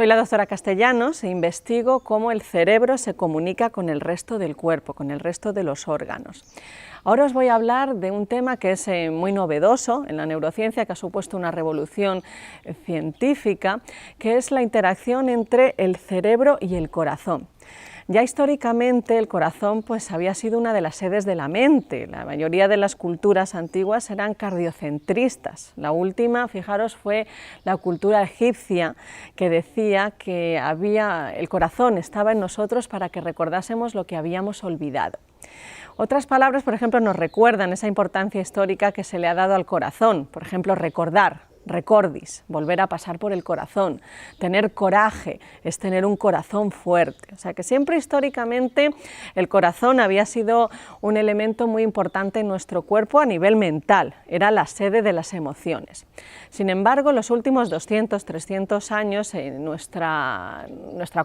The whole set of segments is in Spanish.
Soy la doctora Castellanos e investigo cómo el cerebro se comunica con el resto del cuerpo, con el resto de los órganos. Ahora os voy a hablar de un tema que es muy novedoso en la neurociencia, que ha supuesto una revolución científica, que es la interacción entre el cerebro y el corazón. Ya históricamente el corazón había sido una de las sedes de la mente. La mayoría de las culturas antiguas eran cardiocentristas. La última, fijaros, fue la cultura egipcia, que decía que el corazón estaba en nosotros para que recordásemos lo que habíamos olvidado. Otras palabras, por ejemplo, nos recuerdan esa importancia histórica que se le ha dado al corazón. Por ejemplo, recordar. Recordis, volver a pasar por el corazón. Tener coraje es tener un corazón fuerte. O sea que siempre históricamente el corazón había sido un elemento muy importante en nuestro cuerpo a nivel mental, era la sede de las emociones. Sin embargo, en los últimos 200, 300 años, en nuestra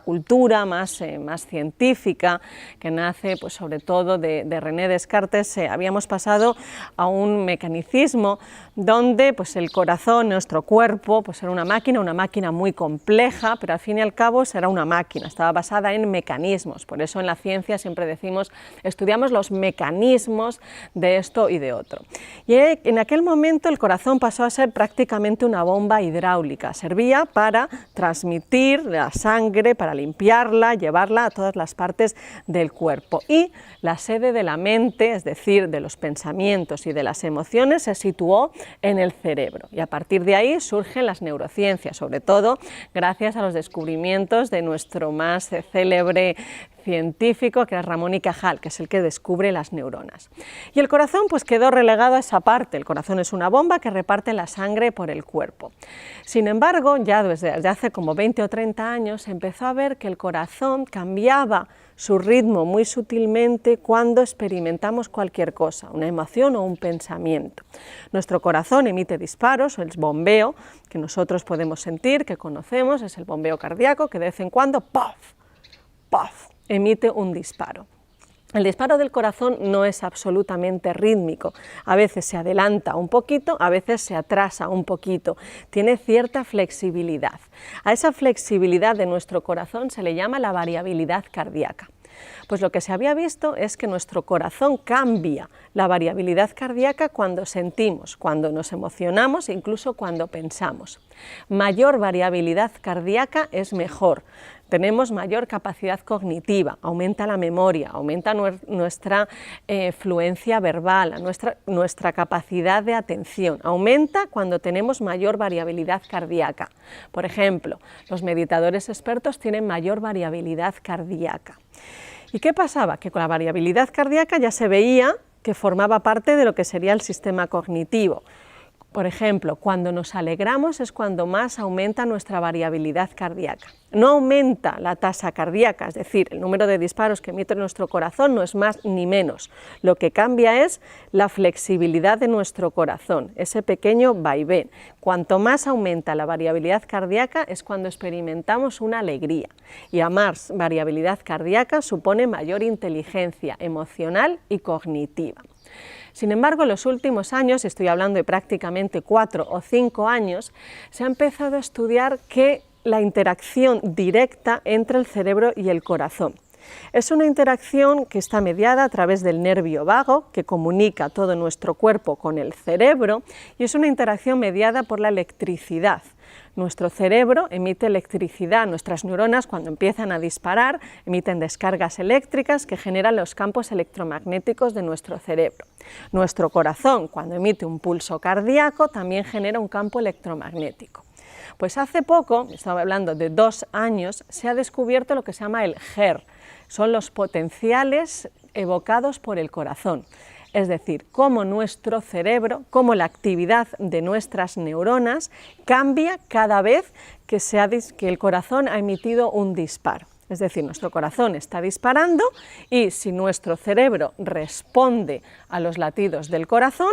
cultura más científica, que nace sobre todo de René Descartes, habíamos pasado a un mecanicismo donde el corazón, nuestro cuerpo, era una máquina muy compleja, pero al fin y al cabo era una máquina, estaba basada en mecanismos. Por eso en la ciencia siempre decimos, estudiamos los mecanismos de esto y de otro. Y en aquel momento el corazón pasó a ser prácticamente una bomba hidráulica, servía para transmitir la sangre, para limpiarla, llevarla a todas las partes del cuerpo. Y la sede de la mente, es decir, de los pensamientos y de las emociones, se situó en el cerebro. Y a partir de ahí surgen las neurociencias, sobre todo gracias a los descubrimientos de nuestro más célebre científico, que es Ramón y Cajal, que es el que descubre las neuronas. Y el corazón quedó relegado a esa parte. El corazón es una bomba que reparte la sangre por el cuerpo. Sin embargo, ya desde hace como 20 o 30 años se empezó a ver que el corazón cambiaba su ritmo muy sutilmente cuando experimentamos cualquier cosa, una emoción o un pensamiento. Nuestro corazón emite disparos, el bombeo que nosotros podemos sentir, que conocemos, es el bombeo cardíaco, que de vez en cuando, ¡puff!, ¡puff!, emite un disparo. El disparo del corazón no es absolutamente rítmico, a veces se adelanta un poquito, a veces se atrasa un poquito, tiene cierta flexibilidad. A esa flexibilidad de nuestro corazón se le llama la variabilidad cardíaca. Pues lo que se había visto es que nuestro corazón cambia la variabilidad cardíaca cuando sentimos, cuando nos emocionamos e incluso cuando pensamos. Mayor variabilidad cardíaca es mejor. Tenemos mayor capacidad cognitiva, aumenta la memoria, aumenta nuestra fluencia verbal, nuestra capacidad de atención, aumenta cuando tenemos mayor variabilidad cardíaca. Por ejemplo, los meditadores expertos tienen mayor variabilidad cardíaca. ¿Y qué pasaba? Que con la variabilidad cardíaca ya se veía que formaba parte de lo que sería el sistema cognitivo. Por ejemplo, cuando nos alegramos es cuando más aumenta nuestra variabilidad cardíaca. No aumenta la tasa cardíaca, es decir, el número de disparos que emite nuestro corazón no es más ni menos. Lo que cambia es la flexibilidad de nuestro corazón, ese pequeño vaivén. Cuanto más aumenta la variabilidad cardíaca es cuando experimentamos una alegría. Y a más variabilidad cardíaca supone mayor inteligencia emocional y cognitiva. Sin embargo, en los últimos años, estoy hablando de prácticamente 4 o 5 años, se ha empezado a estudiar que la interacción directa entre el cerebro y el corazón. Es una interacción que está mediada a través del nervio vago, que comunica todo nuestro cuerpo con el cerebro, y es una interacción mediada por la electricidad. Nuestro cerebro emite electricidad, nuestras neuronas cuando empiezan a disparar emiten descargas eléctricas que generan los campos electromagnéticos de nuestro cerebro. Nuestro corazón cuando emite un pulso cardíaco también genera un campo electromagnético. Pues hace poco, estaba hablando de 2 años, se ha descubierto lo que se llama el GER, son los potenciales evocados por el corazón. Es decir, cómo nuestro cerebro, cómo la actividad de nuestras neuronas cambia cada vez que el corazón ha emitido un disparo. Es decir, nuestro corazón está disparando y si nuestro cerebro responde a los latidos del corazón,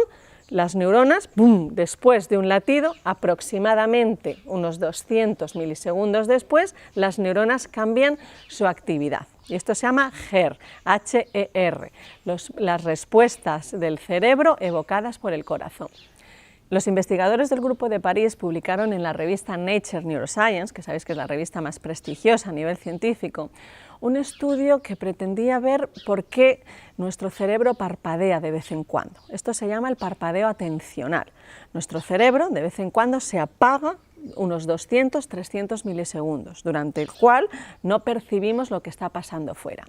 las neuronas, ¡bum!, después de un latido, aproximadamente unos 200 milisegundos después, las neuronas cambian su actividad. Y esto se llama GER, H-E-R, las respuestas del cerebro evocadas por el corazón. Los investigadores del Grupo de París publicaron en la revista Nature Neuroscience, que sabéis que es la revista más prestigiosa a nivel científico, un estudio que pretendía ver por qué nuestro cerebro parpadea de vez en cuando. Esto se llama el parpadeo atencional. Nuestro cerebro de vez en cuando se apaga unos 200-300 milisegundos, durante el cual no percibimos lo que está pasando fuera.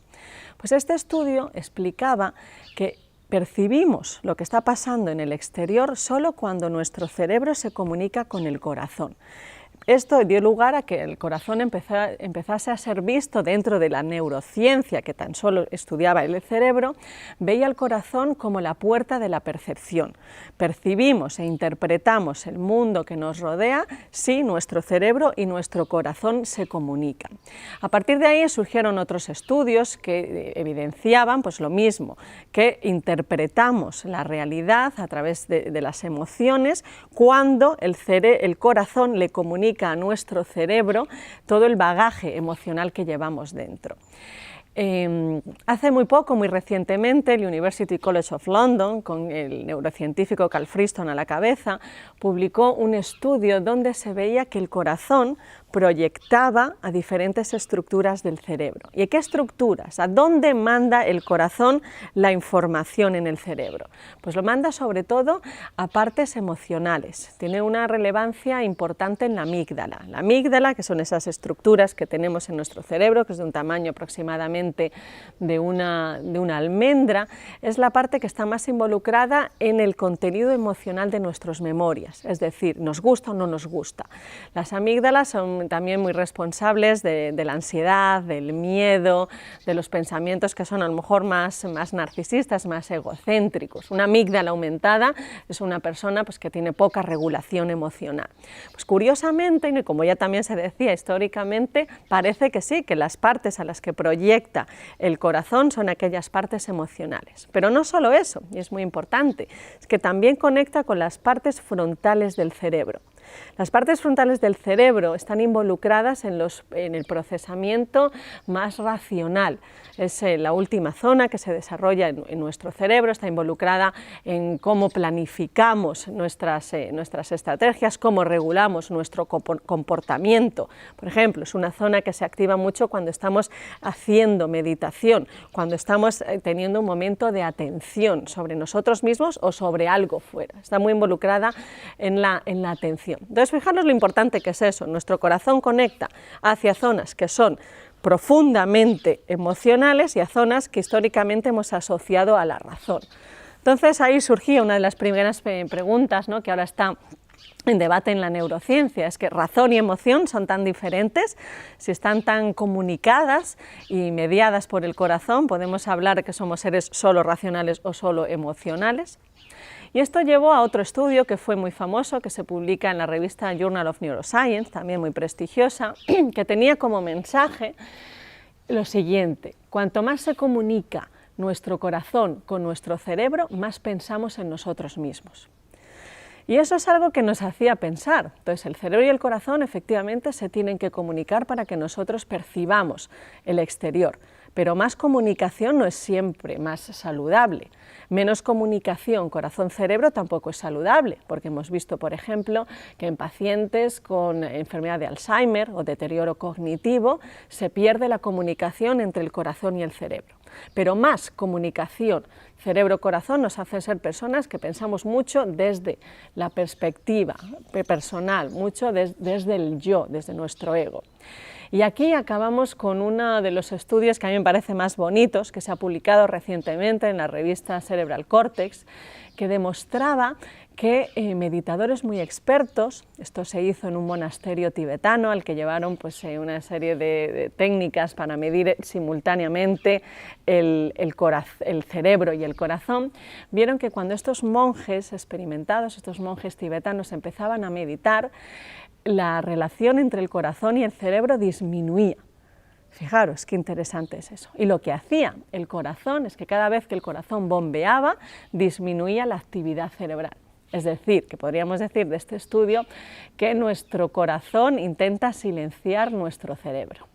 Pues este estudio explicaba que percibimos lo que está pasando en el exterior solo cuando nuestro cerebro se comunica con el corazón. Esto dio lugar a que el corazón empezase a ser visto dentro de la neurociencia, que tan solo estudiaba el cerebro, veía el corazón como la puerta de la percepción. Percibimos e interpretamos el mundo que nos rodea si nuestro cerebro y nuestro corazón se comunican. A partir de ahí surgieron otros estudios que evidenciaban pues, lo mismo, que interpretamos la realidad a través de las emociones cuando el corazón le comunica a nuestro cerebro todo el bagaje emocional que llevamos dentro. Hace muy poco, muy recientemente, el University College of London, con el neurocientífico Carl Friston a la cabeza, publicó un estudio donde se veía que el corazón proyectaba a diferentes estructuras del cerebro. ¿Y qué estructuras? ¿A dónde manda el corazón la información en el cerebro? Pues lo manda sobre todo a partes emocionales. Tiene una relevancia importante en la amígdala. La amígdala, que son esas estructuras que tenemos en nuestro cerebro, que es de un tamaño aproximadamente de una almendra, es la parte que está más involucrada en el contenido emocional de nuestras memorias, es decir, nos gusta o no nos gusta. Las amígdalas son también muy responsables de la ansiedad, del miedo, de los pensamientos que son a lo mejor más narcisistas, más egocéntricos. Una amígdala aumentada es una persona pues, que tiene poca regulación emocional. Pues curiosamente, y como ya también se decía históricamente, parece que sí, que las partes a las que proyecta el corazón son aquellas partes emocionales. Pero no solo eso, y es muy importante, es que también conecta con las partes frontales del cerebro. Las partes frontales del cerebro están involucradas en el procesamiento más racional. Es la última zona que se desarrolla en nuestro cerebro, está involucrada en cómo planificamos nuestras estrategias, cómo regulamos nuestro comportamiento. Por ejemplo, es una zona que se activa mucho cuando estamos haciendo meditación, cuando estamos teniendo un momento de atención sobre nosotros mismos o sobre algo fuera. Está muy involucrada en la atención. Entonces, fijaros lo importante que es eso. Nuestro corazón conecta hacia zonas que son profundamente emocionales y a zonas que históricamente hemos asociado a la razón. Entonces, ahí surgía una de las primeras preguntas, ¿no?, que ahora está en debate en la neurociencia, es que razón y emoción son tan diferentes, si están tan comunicadas y mediadas por el corazón, podemos hablar de que somos seres solo racionales o solo emocionales. Y esto llevó a otro estudio que fue muy famoso, que se publica en la revista Journal of Neuroscience, también muy prestigiosa, que tenía como mensaje lo siguiente: cuanto más se comunica nuestro corazón con nuestro cerebro, más pensamos en nosotros mismos. Y eso es algo que nos hacía pensar. Entonces, el cerebro y el corazón efectivamente se tienen que comunicar para que nosotros percibamos el exterior, pero más comunicación no es siempre más saludable. Menos comunicación corazón-cerebro tampoco es saludable, porque hemos visto, por ejemplo, que en pacientes con enfermedad de Alzheimer o deterioro cognitivo se pierde la comunicación entre el corazón y el cerebro. Pero más comunicación cerebro-corazón nos hace ser personas que pensamos mucho desde la perspectiva personal, mucho desde el yo, desde nuestro ego. Y aquí acabamos con uno de los estudios que a mí me parece más bonitos, que se ha publicado recientemente en la revista Cerebral Cortex, que demostraba que meditadores muy expertos, esto se hizo en un monasterio tibetano al que llevaron pues, una serie de técnicas para medir simultáneamente el cerebro y el corazón, vieron que cuando estos monjes experimentados, estos monjes tibetanos empezaban a meditar, la relación entre el corazón y el cerebro disminuía. Fijaros qué interesante es eso. Y lo que hacía el corazón es que cada vez que el corazón bombeaba, disminuía la actividad cerebral. Es decir, que podríamos decir de este estudio que nuestro corazón intenta silenciar nuestro cerebro.